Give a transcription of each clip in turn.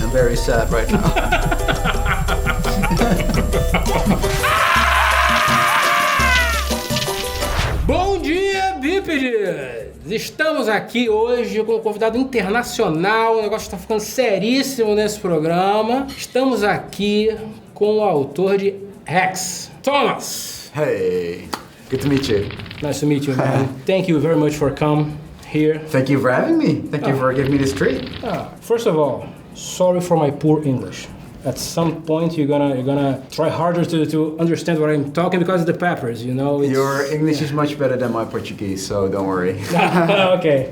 I'm very sad right now. Bom dia, bípedes! Estamos aqui hoje com um convidado internacional, o negócio está ficando seríssimo nesse programa. Estamos aqui com o autor de HEX, Thomas. Hey, good to meet you. Nice to meet you, man. Thank you very much for coming here. Thank you for having me. Thank you for giving me this treat. First of all, sorry for my poor English. At some point, you're gonna try harder to understand what I'm talking because of the peppers, you know. Your English is much better than my Portuguese, so don't worry. Okay.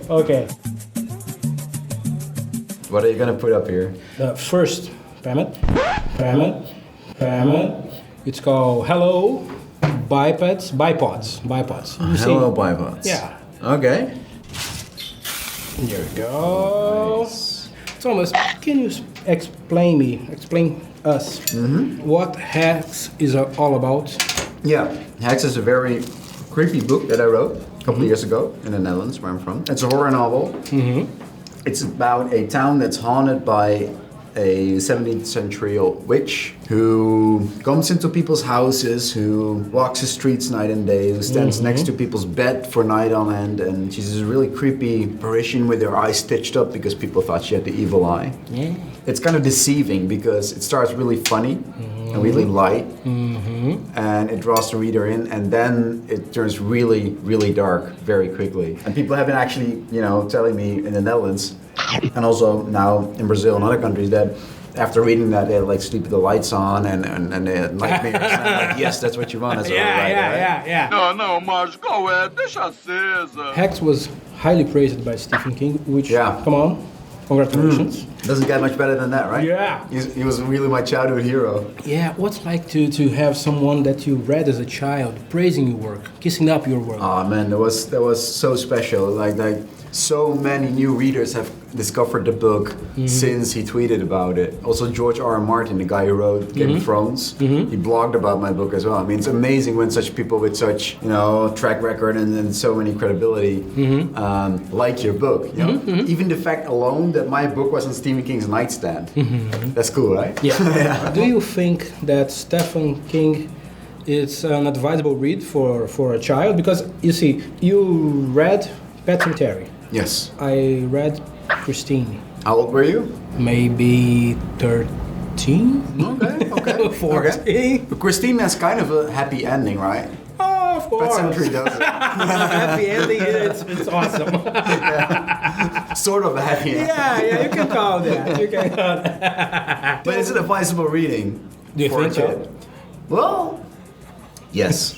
What are you gonna put up here? First, payment. It's called Hello Bipods. You see? Hello, bipods. Yeah. Okay. There we go. Nice. Thomas, can you explain us what HEX is all about? Yeah, HEX is a very creepy book that I wrote a couple of years ago in the Netherlands, where I'm from. It's a horror novel. It's about a town that's haunted by a 17th century witch who comes into people's houses, who walks the streets night and day, who stands next to people's bed for night on end, and she's this really creepy apparition with her eyes stitched up because people thought she had the evil eye. Yeah. It's kind of deceiving because it starts really funny and really light, and it draws the reader in, and then it turns really, really dark very quickly. And people have been actually, telling me in the Netherlands, and also now in Brazil and other countries, that after reading that they sleep with the lights on and they had nightmares. And I'm like, yes, that's what you want. Yeah. Não, mas qual é? Deixa acesa. HEX was highly praised by Stephen King, which, Yeah. come on, congratulations. Doesn't get much better than that, right? Yeah. He was really my childhood hero. Yeah, what's like to have someone that you read as a child praising your work, kissing up your work? Oh man, that was so special. Like so many new readers have discovered the book since he tweeted about it. Also George R. R. Martin, the guy who wrote Game of Thrones, he blogged about my book as well. I mean, it's amazing when such people with such, track record and so many credibility like your book. Even the fact alone that my book was on Stephen King's nightstand. That's cool, right? Yeah. Do you think that Stephen King is an advisable read for a child? Because you see, you read Pet Cemetery. Yes. I read Christine. How old were you? Maybe 13? Okay. 14? Okay. Christine has kind of a happy ending, right? Oh, of course. Pet Cemetery does it. Happy ending, it's awesome. Sort of a happy ending. Yeah, you can call that. But is it advisable reading? Do you for think a so? kid? Well, yes.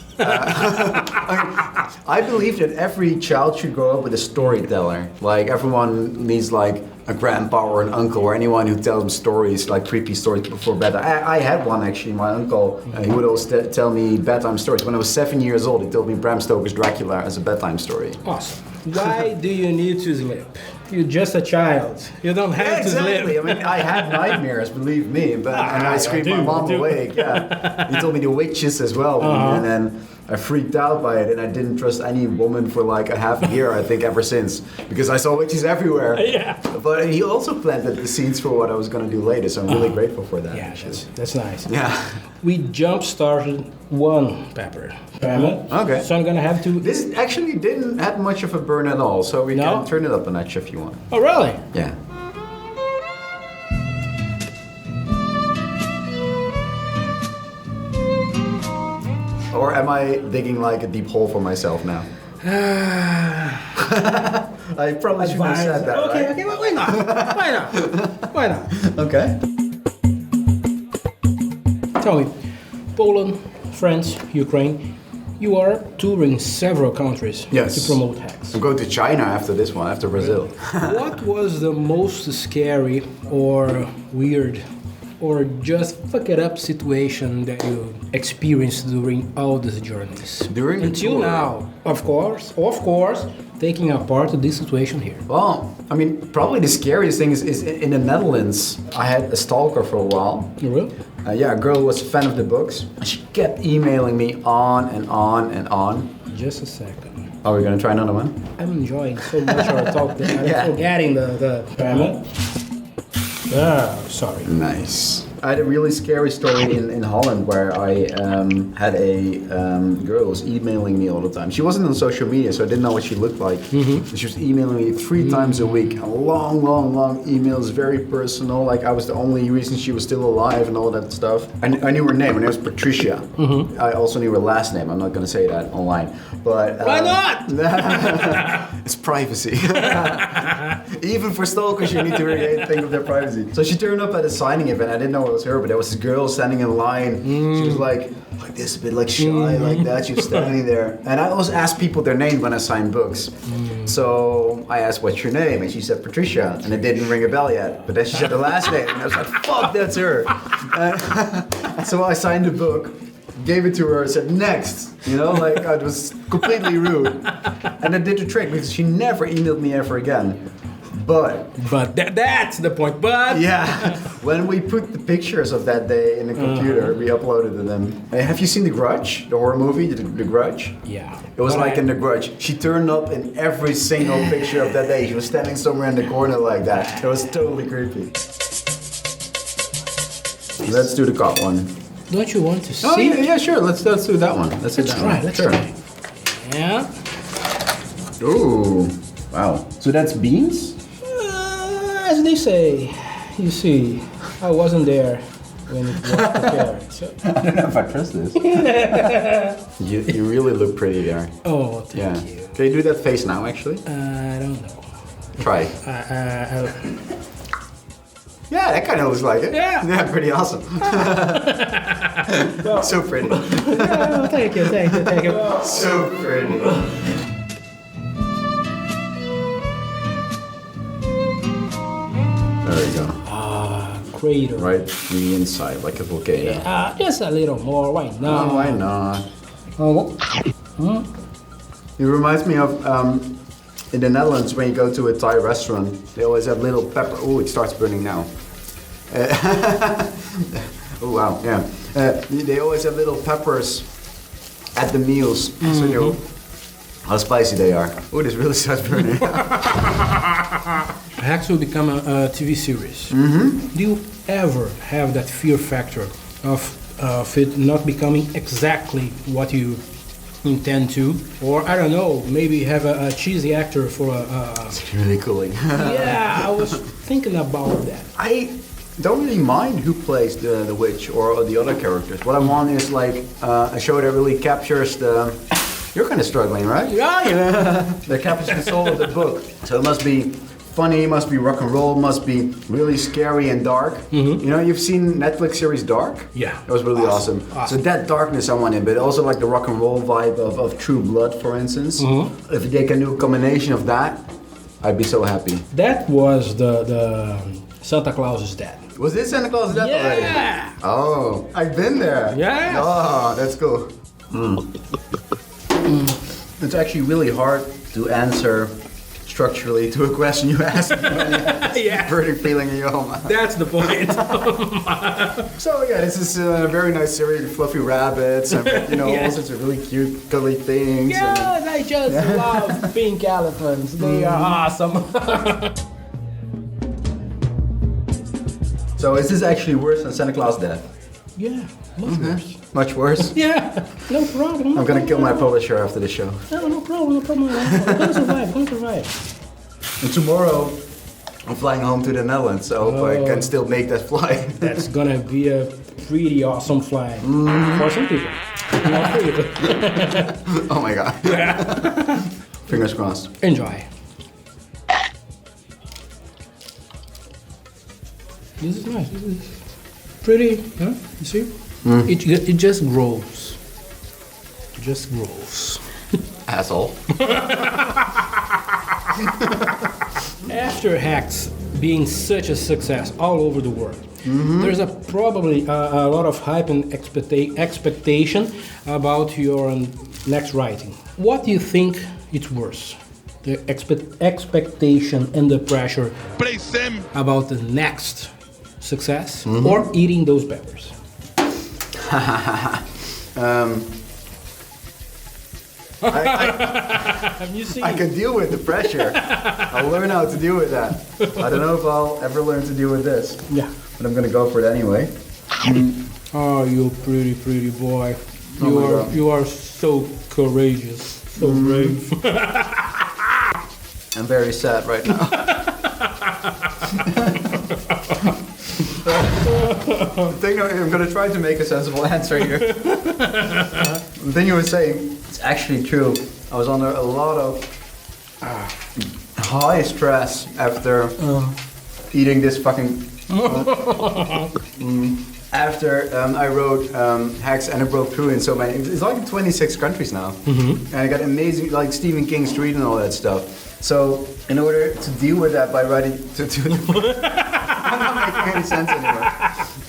I believe that every child should grow up with a storyteller. Like everyone needs like a grandpa or an uncle or anyone who tells them stories, like creepy stories before bed. I had one actually, my uncle. He would always tell me bedtime stories. When I was 7 years old, he told me Bram Stoker's Dracula as a bedtime story. Awesome. Why do you need to sleep? You're just a child. You don't have to sleep. I mean, I had nightmares, believe me, and I screamed my mom awake. Yeah, he told me the witches as well, and then I freaked out by it, and I didn't trust any woman for like a half a year, I think, ever since, because I saw witches everywhere. Yeah. But he also planted the seeds for what I was going to do later, so I'm really grateful for that. Yeah, that's nice. Yeah. We jump-started one pepper. Okay. So I'm gonna have to... This actually didn't have much of a burn at all, so we can turn it up a notch if you want. Oh, really? Yeah. Or am I digging like a deep hole for myself now? I probably shouldn't have said that, Okay, right? okay, why not? Why not? Okay. Tell me, Poland, France, Ukraine, you are touring several countries to promote HEX. I'm going to China after this one, after Brazil. What was the most scary or weird or just fuck it up situation that you experienced during all these journeys? Until now, of course, taking apart this situation here. Well, I mean, probably the scariest thing is in the Netherlands, I had a stalker for a while. You will? Yeah, a girl who was a fan of the books. She kept emailing me on and on and on. Just a second. Are we gonna try another one? I'm enjoying so much our talk that I'm forgetting the grammar. Sorry. Nice. I had a really scary story in Holland where I had a girl who was emailing me all the time. She wasn't on social media, so I didn't know what she looked like. She was emailing me 3 times a week. Long emails, very personal. Like I was the only reason she was still alive and all that stuff. I knew her name. Her name was Patricia. I also knew her last name. I'm not going to say that online. But why not? It's privacy. Even for stalkers, you need to really think of their privacy. So she turned up at a signing event. I didn't know it was her, but there was this girl standing in line. She was like this, a bit like shy, like that. She was standing there. And I always ask people their name when I sign books. So I asked, what's your name? And she said, Patricia. And it didn't ring a bell yet. But then she said the last name. And I was like, fuck, that's her. So I signed the book, gave it to her, said, next. You know, like it was completely rude. And it did the trick because she never emailed me ever again. But that's the point. But yeah, when we put the pictures of that day in the computer, we uploaded them. Have you seen The Grudge, the horror movie, The Grudge? Yeah. It was in The Grudge. She turned up in every single picture of that day. She was standing somewhere in the corner like that. It was totally creepy. Let's do the cop one. Don't you want to see? Oh yeah, sure. Let's do that one. Let's try. Let's try. Yeah. Ooh, wow. So that's beans? As they say, you see, I wasn't there when it was prepared. So. I don't know if I trust this. you really look pretty there. Oh, thank you. Can you do that face now, actually? I don't know. Try. Yeah, that kind of looks like it. Yeah, pretty awesome. So pretty. Oh, thank you. So pretty. There we go. Crater. Right in the inside, like a volcano. Yeah, just a little more. Why not? Oh, why not? It reminds me of in the Netherlands when you go to a Thai restaurant, they always have little pepper. Oh, it starts burning now. Oh wow, yeah. They always have little peppers at the meals, so you know how spicy they are. Oh, this really starts burning. HEX will become a TV series. Do you ever have that fear factor of it not becoming exactly what you intend to? Or, I don't know, maybe have a cheesy actor for a... It's really cooling. Yeah, I was thinking about that. I don't really mind who plays the witch or the other characters. What I want is like a show that really captures the... You're kind of struggling, right? Yeah. That captures the soul of the book. So it must be funny, must be rock and roll, must be really scary and dark. You know, you've seen Netflix series Dark? Yeah. It was really awesome. So that darkness I want in, but also like the rock and roll vibe of True Blood, for instance. If they can do a combination of that, I'd be so happy. That was the Santa Claus is Dead. Was this Santa Claus is Dead already? Yeah. Oh, I've been there. Yes. Oh, that's cool. It's actually really hard to answer structurally to a question you asked me when you Yeah. burning feeling in your home. That's the point. So yeah, this is a very nice series with fluffy rabbits and all sorts of really cute, cuddly things. Yes, I just love pink elephants. They are awesome. So is this actually worse than Santa Claus Death? Yeah, much worse. Much worse? Yeah, no problem. I'm gonna kill my publisher after the show. No problem. I'm gonna survive. And tomorrow, I'm flying home to the Netherlands. I hope I can still make that flight. That's gonna be a pretty awesome flight for some people. Not for you. Oh my god. Yeah. Fingers crossed. Enjoy. This is nice. This is pretty, huh? You see? It just grows. It just grows. Asshole. After HEX being such a success all over the world, there's probably a lot of hype and expectation about your next writing. What do you think it's worse? The expectation and the pressure about the next success, or eating those peppers? You see? I can deal with the pressure. I'll learn how to deal with that. I don't know if I'll ever learn to deal with this. Yeah. But I'm gonna go for it anyway. Oh, you pretty boy. You are so courageous, so brave. I'm very sad right now. I think I'm gonna try to make a sensible answer here. The thing you were saying, it's actually true. I was under a lot of high stress after eating this fucking. After I wrote HEX and it broke through in so many. It's like in 26 countries now, and I got amazing like Stephen King Street and all that stuff. So in order to deal with that by writing I'm not making any sense anymore.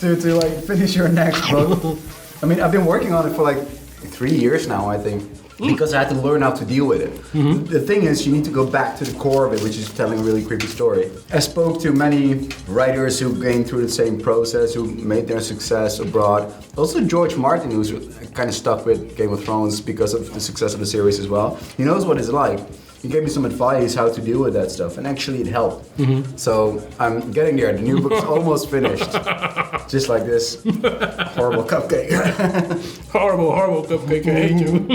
To like finish your next book. I mean, I've been working on it for like 3 years now, I think, because I had to learn how to deal with it. The thing is, you need to go back to the core of it, which is telling a really creepy story. I spoke to many writers who came through the same process, who made their success abroad. Also George Martin, who's kind of stuck with Game of Thrones because of the success of the series as well. He knows what it's like. He gave me some advice how to deal with that stuff, and actually it helped. So I'm getting there. The new book's almost finished. Just like this horrible cupcake. horrible cupcake, I hate you.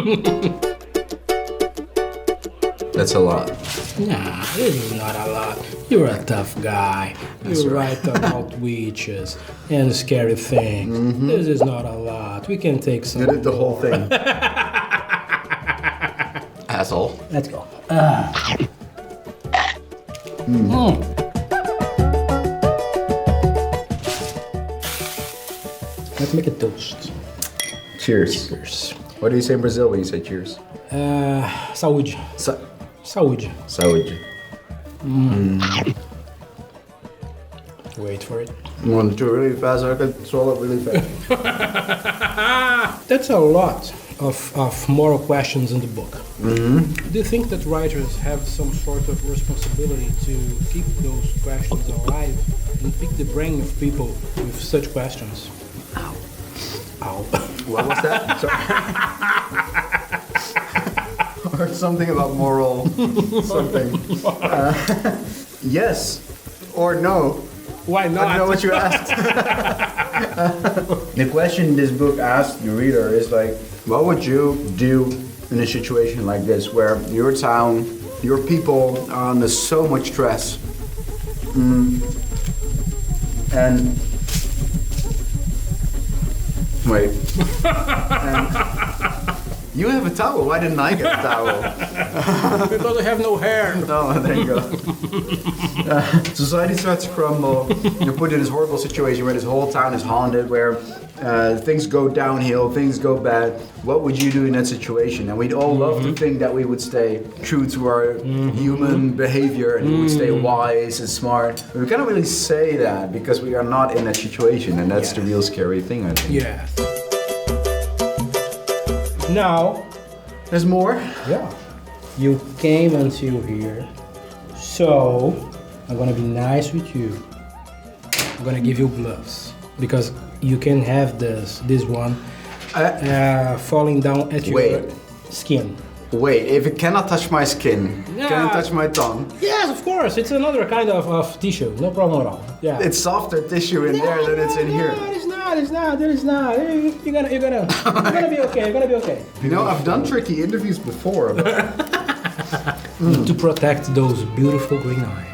That's a lot. Nah, this is not a lot. You're a tough guy. You write about witches and scary things. This is not a lot. We can take some. You did the whole thing. Asshole. Let's go. Let's make a toast. Cheers. Cheers. What do you say in Brazil when you say cheers? Saúde. Saúde. Saúde. Wait for it. You want to do it really fast, so I can swallow it really fast. That's a lot of moral questions in the book. Do you think that writers have some sort of responsibility to keep those questions alive and pick the brain of people with such questions? Ow. What was that? Sorry. Or something about moral something. Yes or no. Why not? I don't know what you asked. The question this book asks the reader is like, what would you do in a situation like this where your town, your people are under so much stress? And wait. And you have a towel. Why didn't I get a towel? Because I have no hair. No, there you go. Society starts to crumble. You're put in this horrible situation where this whole town is haunted, where things go downhill, things go bad. What would you do in that situation? And we'd all love to think that we would stay true to our human behavior and we would stay wise and smart. But we can't really say that because we are not in that situation, and that's the real scary thing, I think. Yeah. Now, there's more? Yeah. You came until here, so I'm gonna be nice with you. I'm gonna give you gloves because you can have this one falling down at your skin. Wait, if it cannot touch my skin, can it touch my tongue? Yes, of course. It's another kind of tissue. No problem at all. Yeah. It's softer tissue in there than it's in here. It's not. You're gonna be okay. You're gonna be okay. You know, I've done tricky interviews before, but to protect those beautiful green eyes.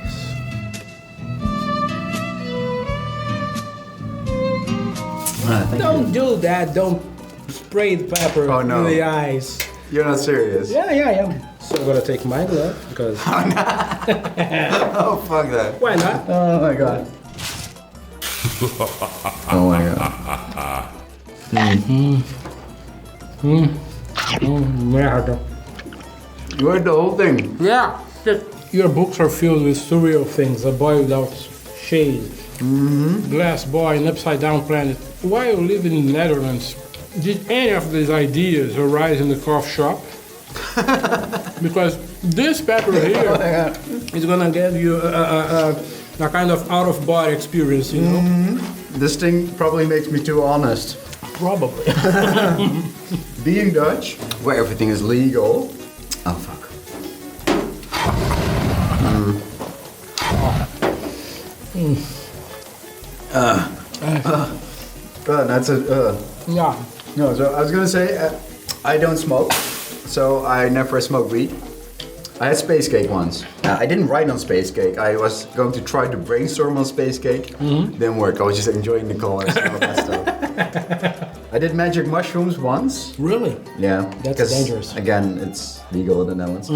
Don't do that. Don't spray the pepper in the eyes. You're not serious? Yeah, I am. So I'm gonna take my glove because. Oh, no. Oh, fuck that. Why not? Oh my god. Oh my god. Merda. You read the whole thing? Yeah. Your books are filled with surreal things, a boy without shade, glass boy, an upside down planet. While living in the Netherlands, did any of these ideas arise in the coffee shop? Because this pepper here is gonna give you a kind of out-of-body experience, you know? This thing probably makes me too honest. Probably. Being Dutch, where everything is legal. Oh fuck. That's a. Yeah. No, so I was gonna say, I don't smoke, so I never smoked weed. I had space cake once. I didn't write on space cake. I was going to try to brainstorm on space cake. Didn't work. I was just enjoying the colors and all that stuff. I did magic mushrooms once. Really? Yeah. That's 'cause, dangerous. Again, it's legal in the Netherlands.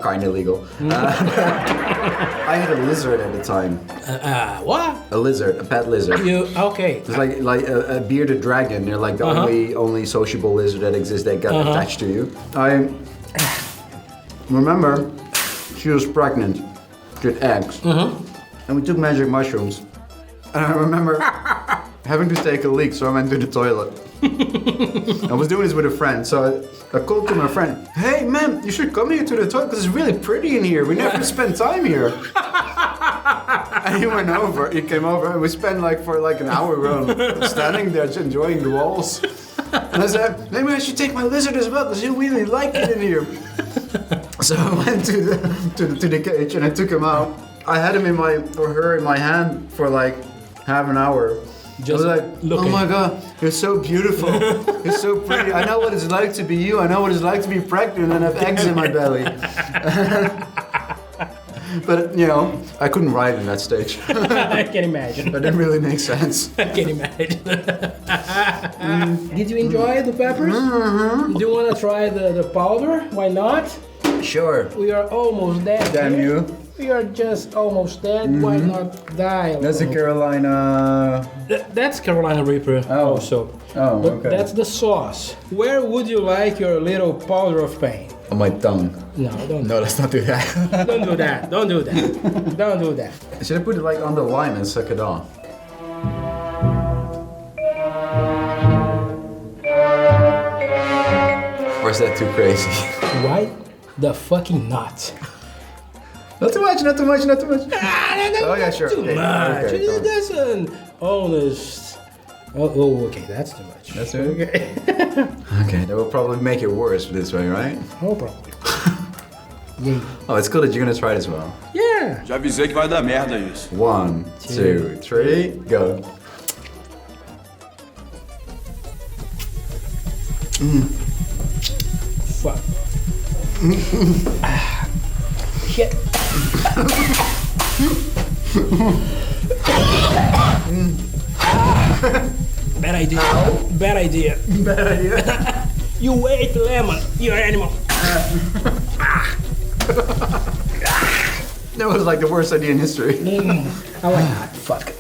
Kind of legal. I had a lizard at the time. What? A lizard, a pet lizard. Okay. It's like a bearded dragon. They're like the only sociable lizard that exists that got attached to you. I remember she was pregnant. She had eggs. And we took magic mushrooms. And I remember having to take a leak, so I went to the toilet. I was doing this with a friend, so I called to my friend, "Hey man, you should come here to the toilet because it's really pretty in here. We never spend time here." And he came over, and we spent for an hour standing there just enjoying the walls. And I said, maybe I should take my lizard as well, because he'll really like it in here. So I went to the cage and I took him out. I had him her in my hand for half an hour. Just I was like, looking. oh my god, you're so beautiful. You're so pretty. I know what it's like to be you. I know what it's like to be pregnant and have eggs in my belly. But, I couldn't write in that stage. I can imagine. That didn't really make sense. I can imagine. Did you enjoy the peppers? Do you want to try the powder? Why not? Sure. We are almost dead. Damn here. you. We are just almost dead. Why not die? That's a Carolina... That's Carolina Reaper also. Oh, But okay. that's the sauce. Where would you like your little powder of pain? On my tongue. No, don't. No, let's not do that. Don't do that. Don't do that. Don't do that. Should I put it on the line and suck it off? Or is that too crazy? Why the fucking not? Not too much, not too much, not too much. Oh yeah, sure. Too Okay, much. okay, come on. That's an honest. Oh, okay, that's too much. That's it? Okay. Okay, that will probably make it worse this way, right? No problem. Yeah. Oh, it's cool that you're gonna try it as well. Yeah. Já avisei que vai dar merda isso. 1, 2, 3, go. Fuck. Shit. Bad idea. Bad idea. Bad idea. You ate lemon, you animal. That was the worst idea in history. I like that. Fuck.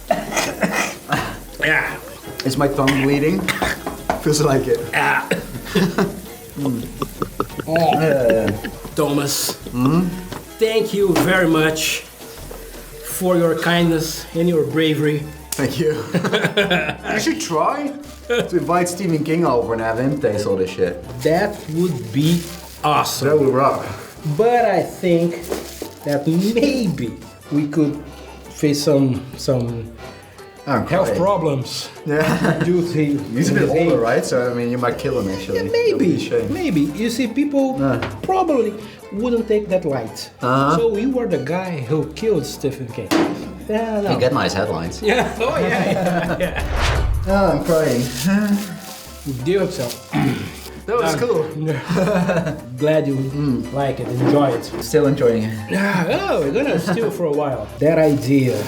Yeah. Is my tongue bleeding? Feels like it. Thomas, thank you very much for your kindness and your bravery. Thank you. You should try to invite Stephen King over and have him taste all this shit. That would be awesome. That would rock. But I think that maybe we could face some I'm health crying. problems Yeah. due to He's a bit his age. older, right? So, I mean, you might kill him, actually. Yeah, That would be a maybe, shame. maybe. You see, people probably wouldn't take that light. So you were the guy who killed Stephen King. Yeah, no. You get nice headlines. Yeah. Oh yeah. Oh, I'm crying. Deal so. That was cool. Glad you like it, enjoy it. Still enjoying it. Oh, we're gonna steal for a while. That idea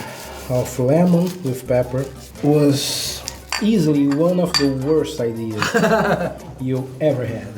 of lemon with pepper was easily one of the worst ideas you ever had.